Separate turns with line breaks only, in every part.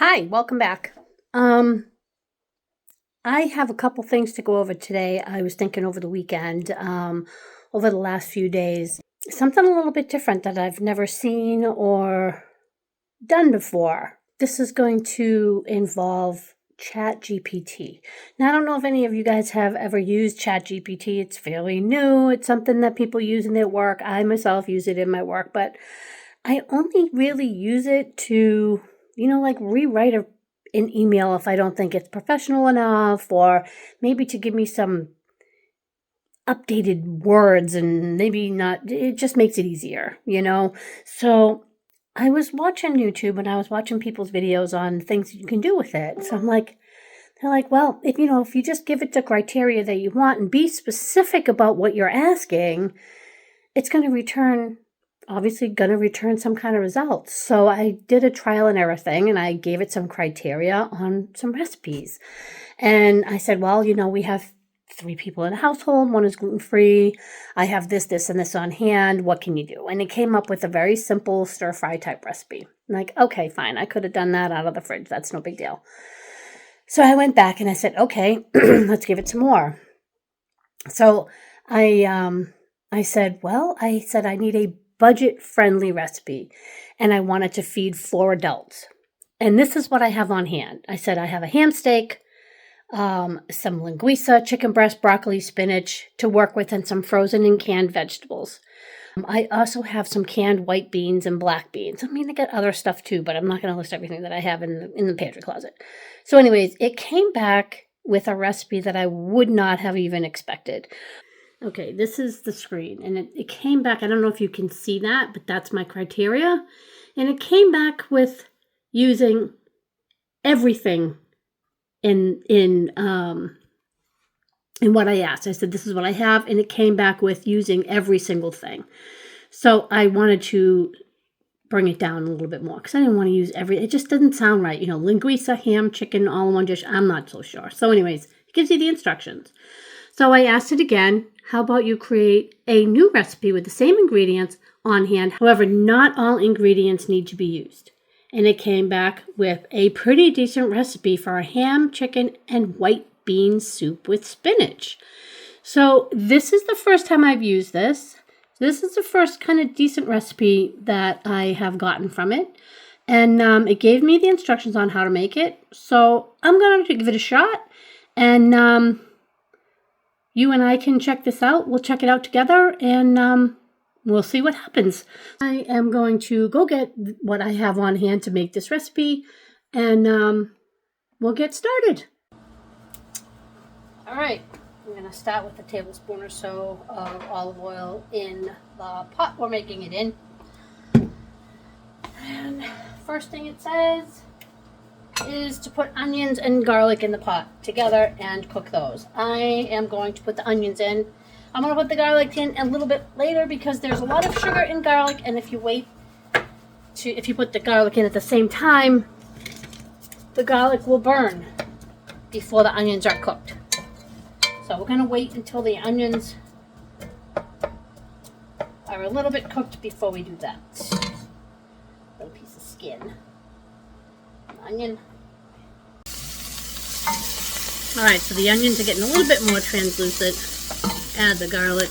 Hi, welcome back. Um, I have a couple things to go over today. I was thinking over the weekend, over the last few days, something a little bit different that I've never seen or done before. This is going to involve ChatGPT. Now, I don't know if any of you guys have ever used ChatGPT. It's fairly new. It's something that people use in their work. I myself use it in my work, but I only really use it to, like rewrite an email if I don't think it's professional enough, or maybe to give me some updated words and maybe not, it just makes it easier. So I was watching YouTube and I was watching people's videos on things you can do with it. So they're like, well, if you just give it the criteria that you want and be specific about what you're asking, it's going to return some kind of results. So I did a trial and error thing and I gave it some criteria on some recipes. And I said, well, we have 3 people in a household. 1 is gluten-free. I have this, and this on hand. What can you do? And it came up with a very simple stir-fry type recipe. I'm like, okay, fine. I could have done that out of the fridge. That's no big deal. So I went back and I said, okay, let's give it some more. So I said, I need a budget-friendly recipe, and I wanted to feed 4 adults. And this is what I have on hand. I said I have a ham steak, some linguiça, chicken breast, broccoli, spinach to work with, and some frozen and canned vegetables. I also have some canned white beans and black beans. I mean, I got other stuff too, but I'm not going to list everything that I have in the pantry closet. So anyways, it came back with a recipe that I would not have even expected. Okay, this is the screen, and it came back. I don't know if you can see that, but that's my criteria. And it came back with using everything in what I asked. I said, this is what I have, and it came back with using every single thing. So I wanted to bring it down a little bit more because I didn't want to use it just didn't sound right. Linguiça, ham, chicken, all in one dish. I'm not so sure. So anyways, it gives you the instructions. So I asked it again, how about you create a new recipe with the same ingredients on hand? However, not all ingredients need to be used. And it came back with a pretty decent recipe for a ham, chicken, and white bean soup with spinach. So this is the first time I've used this. This is the first kind of decent recipe that I have gotten from it. And it gave me the instructions on how to make it. So I'm going to give it a shot. And you and I can check this out. We'll check it out together, and we'll see what happens. I am going to go get what I have on hand to make this recipe, and we'll get started. All right, I'm going to start with a tablespoon or so of olive oil in the pot we're making it in. And first thing it says is to put onions and garlic in the pot together and cook those. I am going to put the onions in. I'm going to put the garlic in a little bit later because there's a lot of sugar in garlic, and if you put the garlic in at the same time, the garlic will burn before the onions are cooked. So we're going to wait until the onions are a little bit cooked before we do that. Little piece of skin. Onion. Alright, so the onions are getting a little bit more translucent. Add the garlic.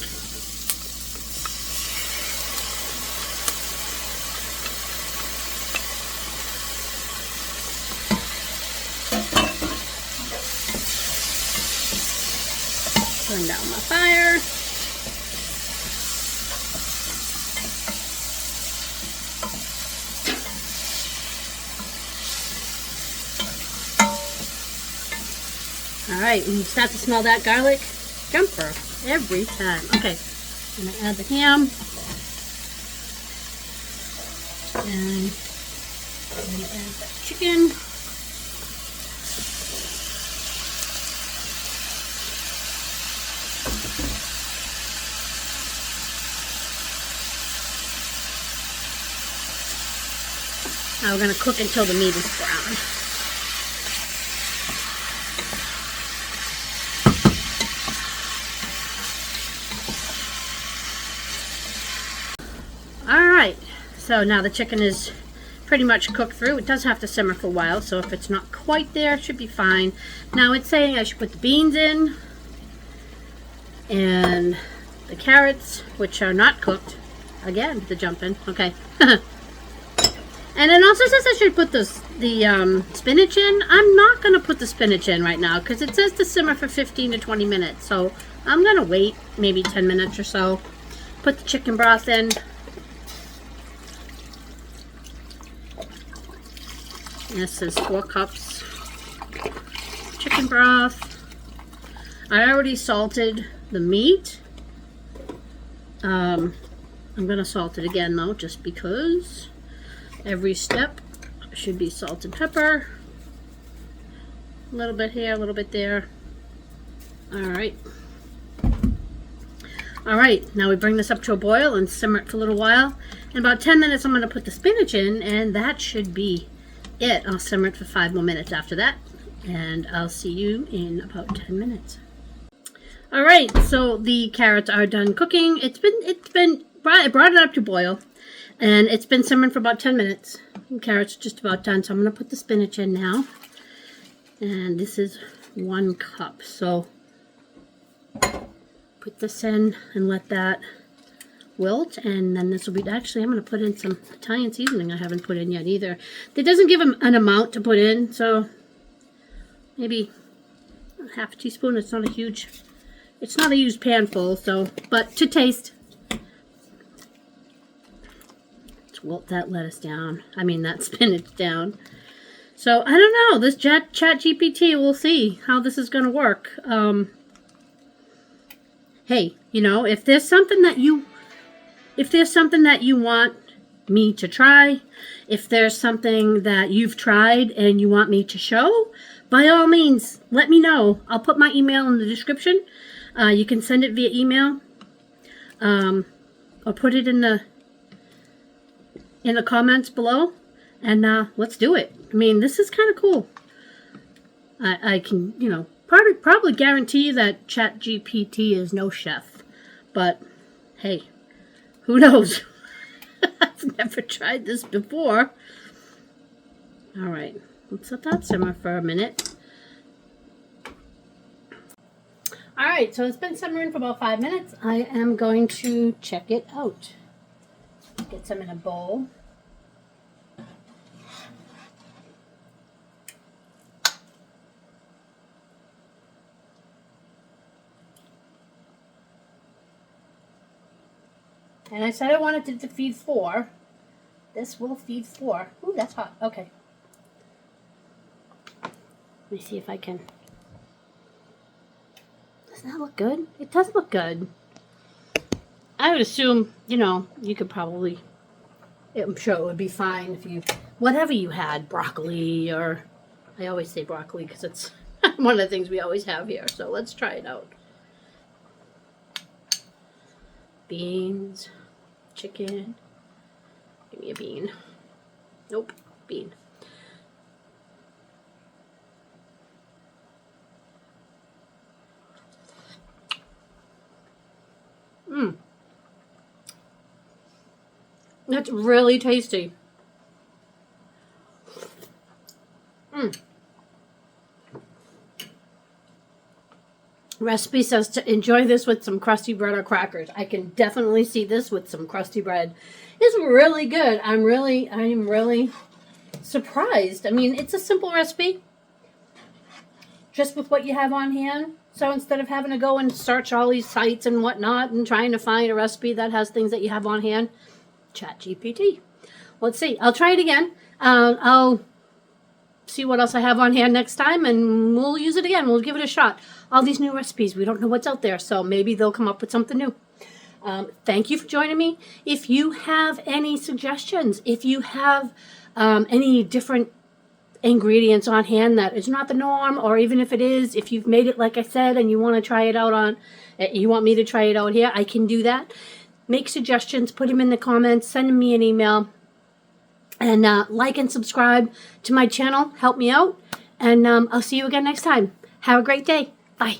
Turn down my fire. All right, when you start to smell that garlic, jumper every time. Okay, I'm gonna add the ham, and I'm gonna add the chicken. Now we're gonna cook until the meat is brown. Alright, so now the chicken is pretty much cooked through. It does have to simmer for a while, so if it's not quite there, it should be fine. Now it's saying I should put the beans in and the carrots, which are not cooked. Again, the jumping. Okay. And it also says I should put the spinach in. I'm not going to put the spinach in right now because it says to simmer for 15 to 20 minutes. So I'm going to wait maybe 10 minutes or so. Put the chicken broth in. This is 4 cups chicken broth. I already salted the meat. I'm going to salt it again though, just because. Every step should be salt and pepper. A little bit here, a little bit there. Alright. Alright, now we bring this up to a boil and simmer it for a little while. In about 10 minutes I'm going to put the spinach in, and that should be it. I'll simmer it for 5 more minutes after that, and I'll see you in about 10 minutes. Alright, so the carrots are done cooking. I brought it up to boil. And it's been simmering for about 10 minutes. The carrots are just about done, so I'm going to put the spinach in now. And this is 1 cup. So put this in and let that wilt. And then this will be, actually I'm going to put in some Italian seasoning I haven't put in yet either. It doesn't give them an amount to put in, so maybe half a teaspoon. It's not a huge pan full, so, but to taste. Wilt that lettuce down. I mean that spinach down. So I don't know. This ChatGPT, we'll see how this is going to work. Hey, you know, if there's something that you want me to try, if there's something that you've tried and you want me to show, by all means, let me know. I'll put my email in the description. You can send it via email, or put it in the comments below, and let's do it. I mean, this is kind of cool. I can, you know, probably guarantee that ChatGPT is no chef, but hey, who knows? I've never tried this before. All right, let's let that simmer for a minute. All right, so it's been simmering for about 5 minutes. I am going to check it out. Get some in a bowl. And I said I wanted it to feed 4. This will feed 4. Ooh, that's hot. Okay. Let me see if I can. Doesn't that look good? It does look good. I would assume, you know, you could probably, I'm sure it would be fine if you, whatever you had, broccoli, or, I always say broccoli because it's one of the things we always have here. So let's try it out. Beans, chicken, give me a bean. Nope, bean. That's really tasty. Recipe says to enjoy this with some crusty bread or crackers. I can definitely see this with some crusty bread. It's really good. I'm really surprised. I mean, it's a simple recipe, just with what you have on hand. So instead of having to go and search all these sites and whatnot and trying to find a recipe that has things that you have on hand, ChatGPT. Let's see. I'll try it again. I'll see what else I have on hand next time, and we'll use it again. We'll give it a shot. All these new recipes, we don't know what's out there, so maybe they'll come up with something new. Thank you for joining me. If you have any suggestions, if you have any different ingredients on hand that is not the norm, or even if it is, if you've made it like I said and you want to try it out on, you want me to try it out here, I can do that. Make suggestions, put them in the comments, send me an email, and like and subscribe to my channel. Help me out, and I'll see you again next time. Have a great day. Bye.